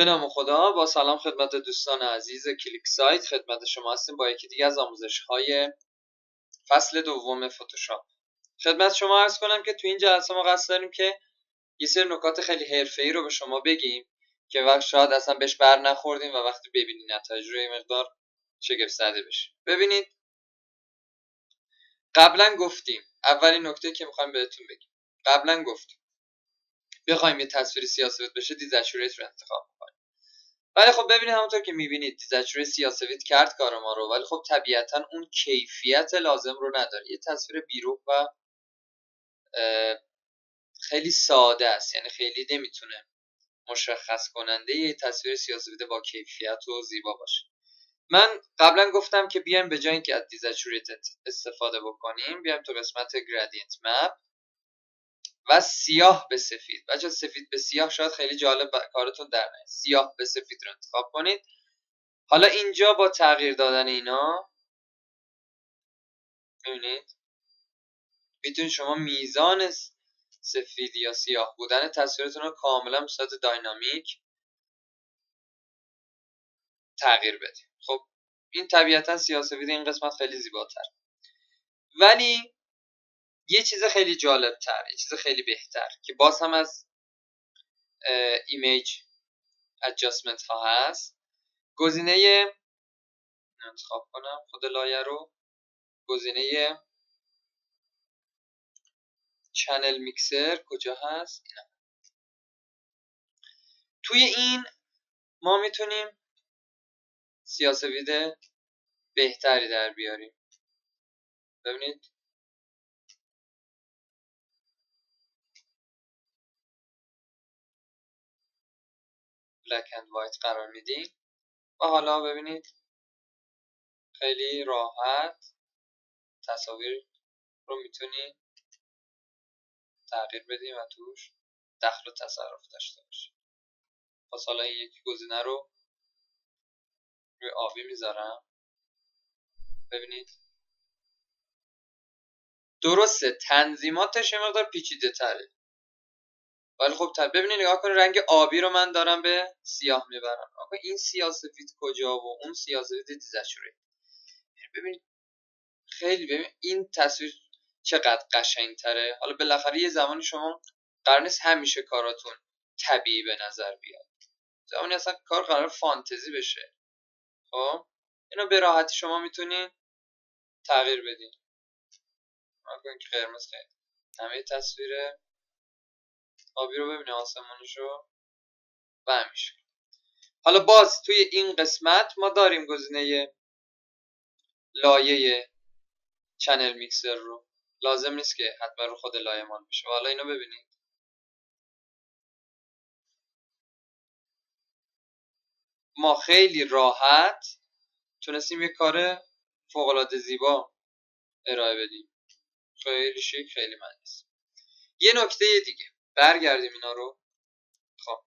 به نام خدا. با سلام خدمت دوستان عزیز کلیک سایت، خدمت شما هستیم با یکی دیگه از آموزش‌های فصل دوم فتوشاپ. خدمت شما عرض کنم که تو این جلسه ما قصد داریم که یه سری نکات خیلی حرفه‌ای رو به شما بگیم که وقت شاید اصلا بهش بر نخوردیم و وقتی ببینید نتایج رو یه مقدار شگفت زده بشید. ببینید، قبلا گفتیم، اولین نکته که می‌خوایم بهتون بگیم، قبلا گفتیم بخوایم یه تصویر سیاه‌سفید بشه دیزچوریت رو انتخاب کنیم. ولی خب ببینید، همونطور که میبینید دیزچوری سیاه‌سفید کرد کار ما رو، ولی خب طبیعتا اون کیفیت لازم رو نداره. یه تصویر بیروح و خیلی ساده است، یعنی خیلی نمیتونه مشخص کننده یه تصویر سیاه‌سفید با کیفیت و زیبا باشه. من قبلا گفتم که بیایم به جای اینکه از دیزچوریت استفاده بکنیم، بیایم تو قسمت گرادینت مپ و سیاه به سفید. بچه سفید به سیاه شاید خیلی جالب کارتون در نیاد. سیاه به سفید رو انتخاب کنید. حالا اینجا با تغییر دادن اینا ببینید میتونید شما میزان سفید یا سیاه بودن تصویرتون رو کاملا به صورت داینامیک تغییر بدید. خب این طبیعتا سیاه سفید این قسمت خیلی زیباتر، ولی یه چیز خیلی جالب تر، یه چیز خیلی بهتر که باز هم از ایمیج ادجاستمنت ها هست. گزینه انتخاب کنم خود لایه رو، گزینه چنل میکسر کجا هست؟ اینا. توی این ما میتونیم سیاه‌سفید بهتری در بیاریم. ببینید بلک اند وایت قرار میدیم و حالا ببینید خیلی راحت تصاویر رو میتونیم تغییر بدیم و توش دخل و تصرف داشته باشیم. پس حالا این یکی گزینه رو روی آبی میذارم. ببینید درسته تنظیماتش یه مقدار پیچیده تره، ولی خب ببینید نگاه کنید رنگ آبی رو من دارم به سیاه میبرم. آقا این سیاه سفید کجا و اون سیاه سفید دیزچوری. ببینید خیلی، ببین این تصویر چقدر قشنگتره. حالا بالاخره یه زمانی شما قرار نیست همیشه کاراتون طبیعی به نظر بیاد، زمانی اصلا کار قرار فانتزی بشه. خب اینو به راحتی شما میتونین تغییر بدین. نکنین که قرمز خیلی همه تصویر آبی رو ببینه، آسمانشو و همیشه. حالا باز توی این قسمت ما داریم گزینه لایه چنل میکسر رو، لازم نیست که حتما رو خود لایه‌مان بشه. حالا اینو ببینید ما خیلی راحت تونستیم یه کار فوق‌العاده زیبا ارائه بدیم. خیلی شیک، خیلی معنیست. یه نکته دیگه، برگردیم اینا رو. خب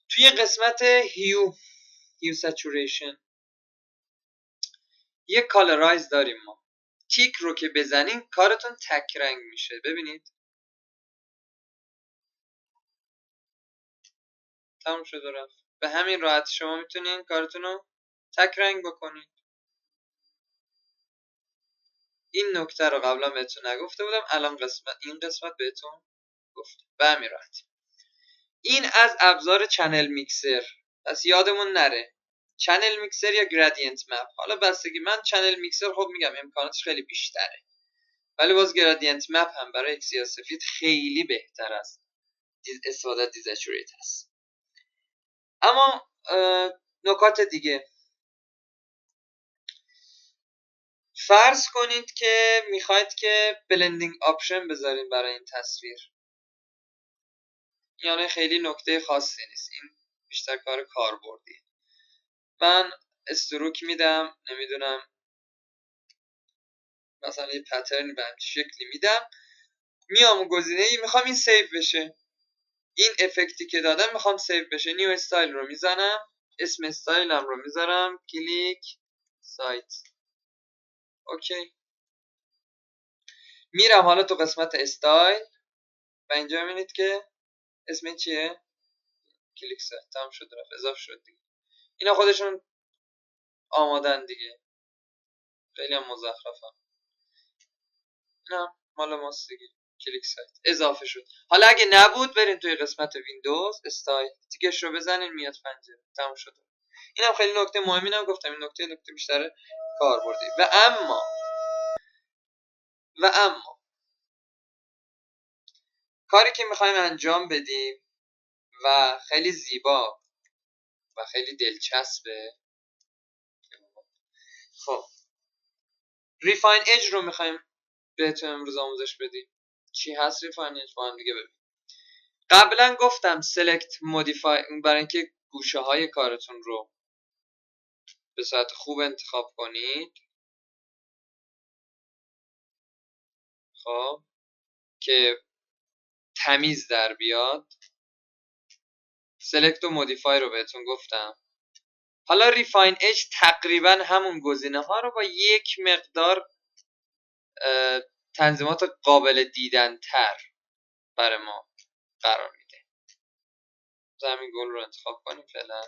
توی قسمت هیو سچوریشن یه کالرایز داریم. ما تیک رو که بزنین کارتون تک رنگ میشه. ببینید تموم شد و رفت. به همین راحتی شما میتونین کارتون رو تک رنگ بکنید. این نکته رو قبلا بهتون نگفته بودم، الان این قسمت بهتون گفتم. به همین راحتی. این از ابزار چنل میکسر، پس یادمون نره چنل میکسر یا گرادینت مپ. حالا بستگی، من چنل میکسر خب میگم امکاناتش خیلی بیشتره، ولی باز گرادینت مپ هم برای یک سیاه‌سفید خیلی بهتر است استفاده دیزچوریت هست. اما نکات دیگه، فرض کنید که میخواید که بلندینگ آپشن بذارین برای این تصویر. یعنی خیلی نکته خاصی نیست، این بیشتر کار کاربردیه. من استروک میدم، نمیدونم مثلا یه پترن به همچین شکلی میدم، میام گزینه‌ای میخوام این سیو بشه، این افکتی که دادم میخوام سیو بشه، نیو استایل رو میزنم، اسم استایلم رو میذارم کلیک سایت. اوکی، میرم حالا تو قسمت استایل و اینجا میبینید که اسم چیه؟ کلیک سایت تمام شد رفت اضافه شد دیگه. اینا خودشون آمادن دیگه، خیلی هم مزخرفن. اینا مال ماست دیگه. کلیک سایت اضافه شد. حالا اگه نبود برین توی قسمت ویندوز استایل تیکش رو بزنین میاد پنجره تمام شد. اینم خیلی نکته مهمی نم گفتم، این نکته بیشتر کاربردی. و اما کاری که میخوایم انجام بدیم و خیلی زیبا و خیلی دلچسبه، خب ریفاین اج رو میخوایم بهتون امروز آموزش بدیم. چی هست ریفاین اج با هم دیگه ببینیم. قبلا گفتم سلکت مودیفای برای اینکه گوشه های کارتون رو به صورت خوب انتخاب کنید، خب که تمیز در بیاد. سلکت و مودیفای رو بهتون گفتم. حالا ریفاین اج تقریبا همون گزینه ها رو با یک مقدار تنظیمات قابل دیدن تر برای ما قرار میده. همین گل رو انتخاب کنیم فعلا.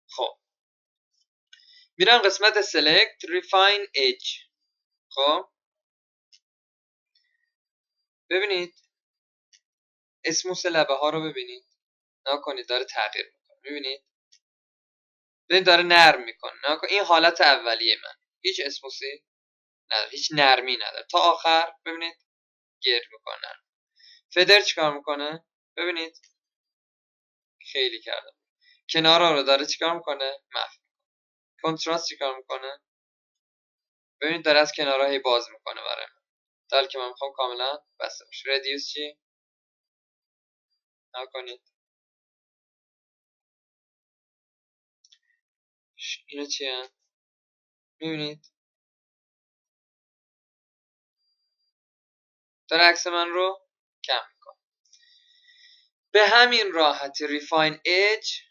خب میرم قسمت سلکت ریفاین اج. خب ببینید اسموس لبه ها رو ببینید، نکنید داره تغییر میکنه. ببینید داره نرم میکنه. این حالت اولیه من، هیچ اسموسی نداره، هیچ نرمی نداره. تا آخر ببینید گیر میکنه. فدر چیکار میکنه؟ ببینید خیلی کرده. کنارا رو داره چیکار میکنه؟ محو. کنتراست چیکار میکنه؟ ببینید داره از کنارا هی باز میکنه برای من، در حالی که من میخوام کاملا بسته باشه. ردیوس چی؟ نکنید. اینا چی هست؟ میبینید داره عکس من رو کم میکنه. به همین راحتی ریفاین اج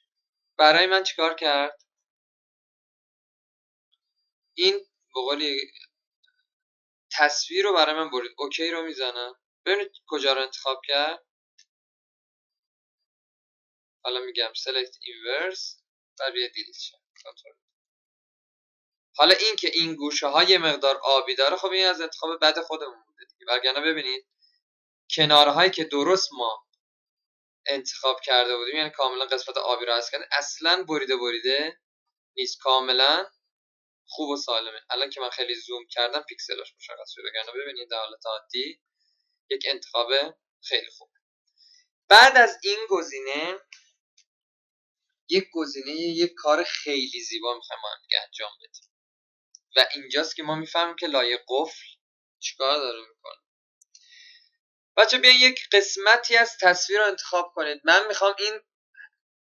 برای من چیکار کرد؟ این بقولی تصویر رو برای من برید. اوکی رو میزنم. ببینید کجا رو انتخاب کرد. حالا میگم select inverse و روی دیلیت شد. حالا این که این گوشه ها یه مقدار آبی داره، خب این از انتخاب بد خودمون بوده دیگه. وگرنه ببینید کنارهایی که درست ما انتخاب کرده بودیم، یعنی کاملا قسمت آبی رو حذف کردیم، اصلا بریده نیست، کاملا خوب و سالمه. الان که من خیلی زوم کردم پیکسلاش مشخص شده، وگرنه ببینید در حالت عادی یک انتخاب خیلی خوب. بعد از این گزینه یک کار خیلی زیبا میخوایم ما هم دیگه انجام بدیم و اینجاست که ما میفهمیم که لایه قفل چیکار داره میکنه. بچه بیاین یک قسمتی از تصویر رو انتخاب کنید. من میخوام این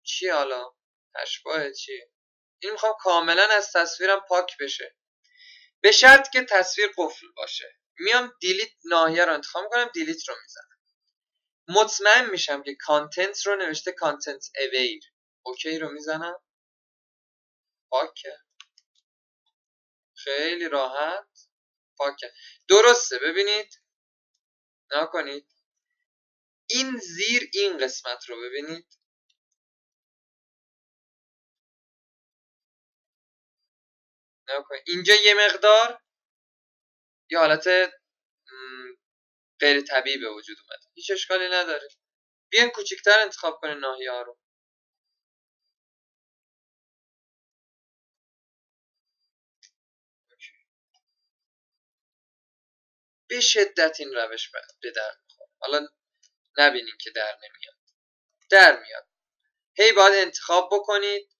چی، حالا اشباه چی، این میخوام کاملا از تصویرم پاک بشه، به شرط که تصویر قفل باشه. میام دیلیت ناحیه رو انتخاب میکنم، دیلیت رو میزنم. مطمئن میشم که کانتنت رو نوشته کانتنت اویر. اوکی رو میزنم. پاکه. خیلی راحت پاکه. درسته. ببینید نکنید این زیر این قسمت رو ببینید. نکنید اینجا یه مقدار یه حالت غیر طبیعی به وجود اومده. هیچ اشکالی نداره. بیاین کوچیک‌تر انتخاب کنین ناحیه ها رو. به شدت این روش به درد میخوره. حالا نبینین که در میاد. هی باید انتخاب بکنید.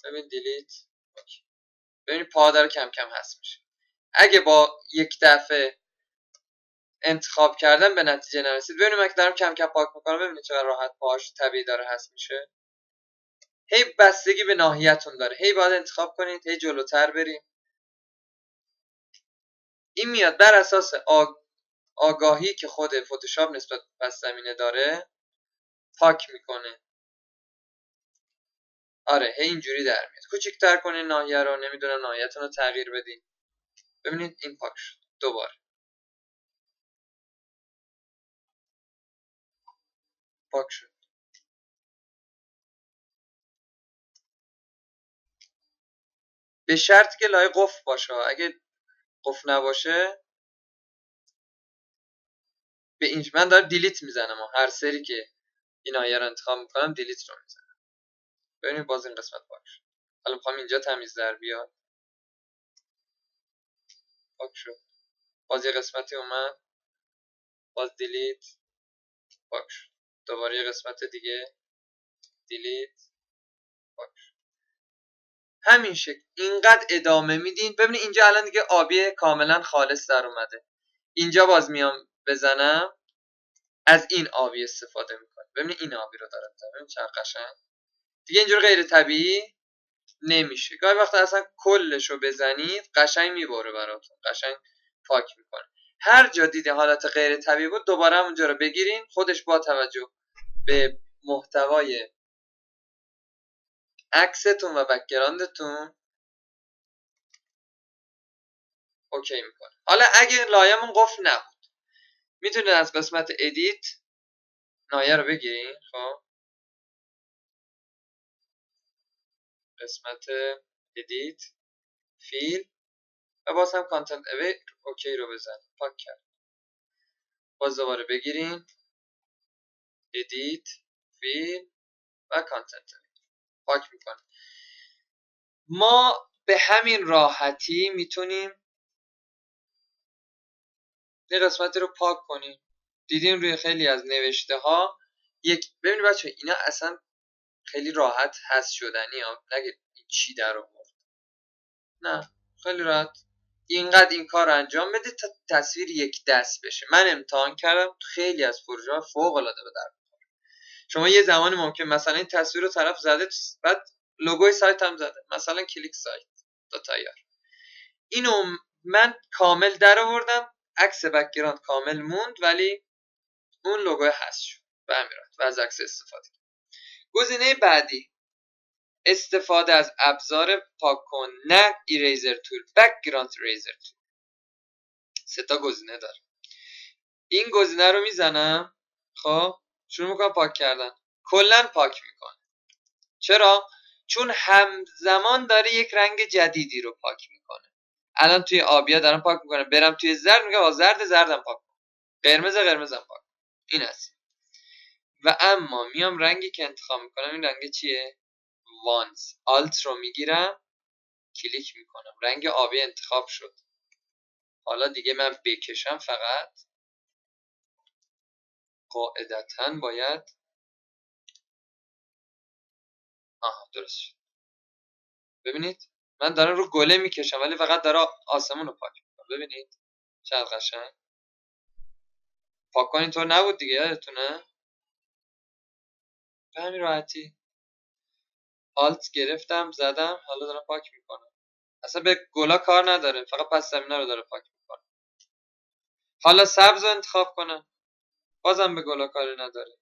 ببین دیلیت. ببینید پا داره کم کم هست میشه. اگه با یک دفعه انتخاب کردن به نتیجه نرسید، ببینید من که دارم کم کم پاک میکنم، ببینید چقدر راحت پاهاش طبیعی داره هست میشه. هی بستگی به ناحیه‌تون داره. هی باید انتخاب کنید، هی جلوتر بریم. این میاد بر اساس آگاهی که خود فتوشاپ نسبت به پس زمینه داره پاک میکنه. آره هی اینجوری در میاد. کوچیک‌تر کنین ناحیه رو، نمیدونم ناحیه‌تون رو تغییر بدین. ببینید این پاک شد. دوباره پاک شد. به شرطی که لایه قفل باشه. اگه قفل نباشه به این من دارم دیلیت میزنم و هر سری که این آیه رو انتخاب میکنم دیلیت رو میزنم. ببینید باز این قسمت پاک شد. حالا میخوام اینجا تمیز در بیاد. پاک شد. باز یه قسمتی اومد. باز دیلیت. پاک شد. دوباره یه قسمت دیگه دیلیت. پاک شد. همین شکل اینقدر ادامه میدین. ببینید اینجا الان دیگه آبی کاملا خالص در اومده. اینجا باز میام بزنم از این آبی استفاده میکنم. ببینید این آبی رو دارم میزنم. ببینید چقدر قشنگ. دیگه اینجوری غیر طبیعی نمیشه. گاهی وقتا اصلا کلش رو بزنید قشنگ میبره براتون. قشنگ پاک میکنه. هر جا دیده حالت غیر طبیعی بود دوباره اونجا رو بگیرین. خودش با توجه به محتوای عکستون و بک‌گراندتون اوکی میکنه. حالا اگه لایه‌مون قفل نبود میتونید از قسمت ادیت لایه رو بگیرین. خب قسمت ادیت فیل و باز هم کانتنت اوی اوکی رو بزن. پاک کرد. باز دوباره بگیرین ادیت فیل و کانتنت پاک میکنه. ما به همین راحتی میتونیم یه قسمتی رو پاک کنیم. دیدیم روی خیلی از نوشته ها ببینید بچه اینا اصلا خیلی راحت حذف شدنی ها. نگه چی در آورد. نه خیلی راحت اینقدر این کار رو انجام بده تا تصویر یک دست بشه. من امتحان کردم خیلی از پروژه ها فوق العاده به درد می‌خوره. شما یه زمانی ممکن مثلا این تصویر رو طرف زده بعد لوگوی سایت هم زده مثلا کلیک سایت تا تیار. اینو من کامل در آوردم. عکس بک‌گراند کامل موند ولی اون لوگو حذف شد. به همین راحت و از عکس استفاده کرد. گزینه بعدی استفاده از ابزار پاک کن نه ایریزر تول بک‌گراند ایریزر تول. سه تا گزینه داره. این گزینه رو میزنم. خب شروع میکنم پاک کردن. کلا پاک میکنه. چرا؟ چون همزمان داره یک رنگ جدیدی رو پاک میکنه. الان توی آبیا دارم پاک میکنم. برم توی زرد میگم زردم پاک کن. قرمزم پاک. این است. و اما میام رنگی که انتخاب میکنم این رنگ چیه؟ وانس. آلت رو میگیرم کلیک میکنم. رنگ آبی انتخاب شد. حالا دیگه من بکشم فقط قاعدتاً باید درست شد. ببینید من دارم رو گله میکشم ولی فقط داره آسمون رو پاک میکنم. ببینید چقدر قشنگ. پاک کن اینطور نبود دیگه یادتونه؟ به همین راحتی آلت گرفتم زدم حالا دارم پاک میکنم. اصلا به گلا کار نداره فقط پس زمینه رو داره پاک میکنه. حالا سبز رو انتخاب کنم بازم به گلا کاری نداره.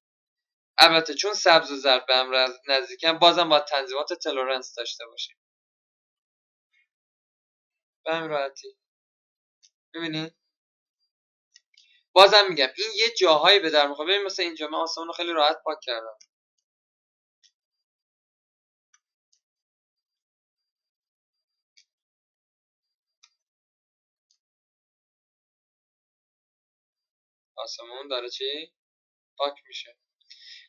البته چون سبز و زرد به هم نزدیکن بازم باید تنظیمات تلورنس داشته باشیم. به همین راحتی ببینید بازم میگم این یه جاهایی به در میخوره. ببین مثلا اینجا من آسمون رو خیلی راحت پاک کردم. آسمون داره چی؟ پاک میشه.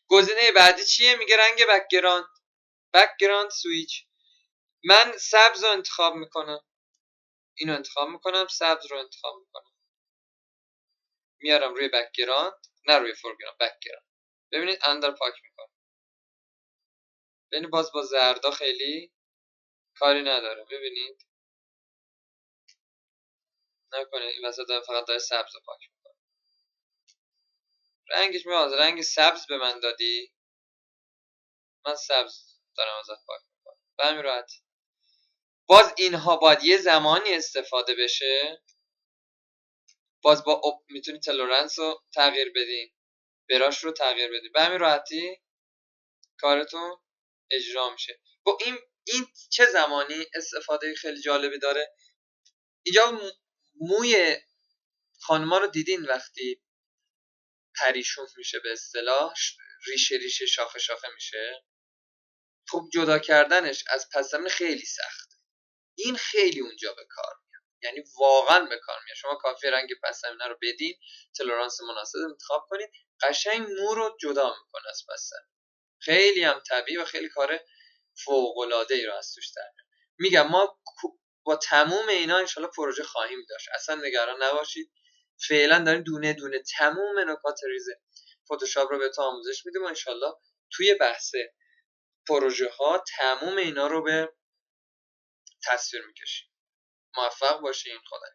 گزینه بعدی چیه؟ میگه رنگ بک‌گراند سویچ. من سبز رو انتخاب میکنم. اینو انتخاب میکنم سبز رو انتخاب میکنم. میارم روی بک‌گراند نه روی فورگراند بک‌گراند. ببینید الان داره پاک میکنه. ببینید باز با زردا خیلی کاری نداره. ببینید نکنه این وسط فقط داره سبز رو پاک میکنه. رنگش میاد رنگ سبز به من دادی من سبز دارم ازت پاک میکنم. به همین راحتی. باز اینها باید یه زمانی استفاده بشه باز با میتونی تلورنس رو تغییر بدی، براش رو تغییر بدی، به همین راحتی کارتون اجرا میشه. با این چه زمانی استفاده خیلی جالبی داره؟ اینجا موی خانما رو دیدین وقتی پریشون میشه به اصطلاح ریشه ریشه شاخه شاخه میشه، خب جدا کردنش از پس زمینه خیلی سخت. این خیلی اونجا به کار میاد، یعنی واقعا به کار میاد. شما کافی رنگ پس زمینه رو بدین، تلرانس مناسب انتخاب کنید، قشنگ مو رو جدا میکنه از پس زمینه. خیلی هم طبیعی و خیلی کار فوق العاده ای رو از توش در میاد. میگم ما با تموم اینا انشالله پروژه خواهیم داشت، اصلا نگران نباشید. فعلا داریم دونه دونه تموم نکات ریز فتوشاپ رو بهتون آموزش میدیم و انشالله توی بحث پروژه ها تموم اینا رو به تصویر میکشیم. موفق باشین. خدا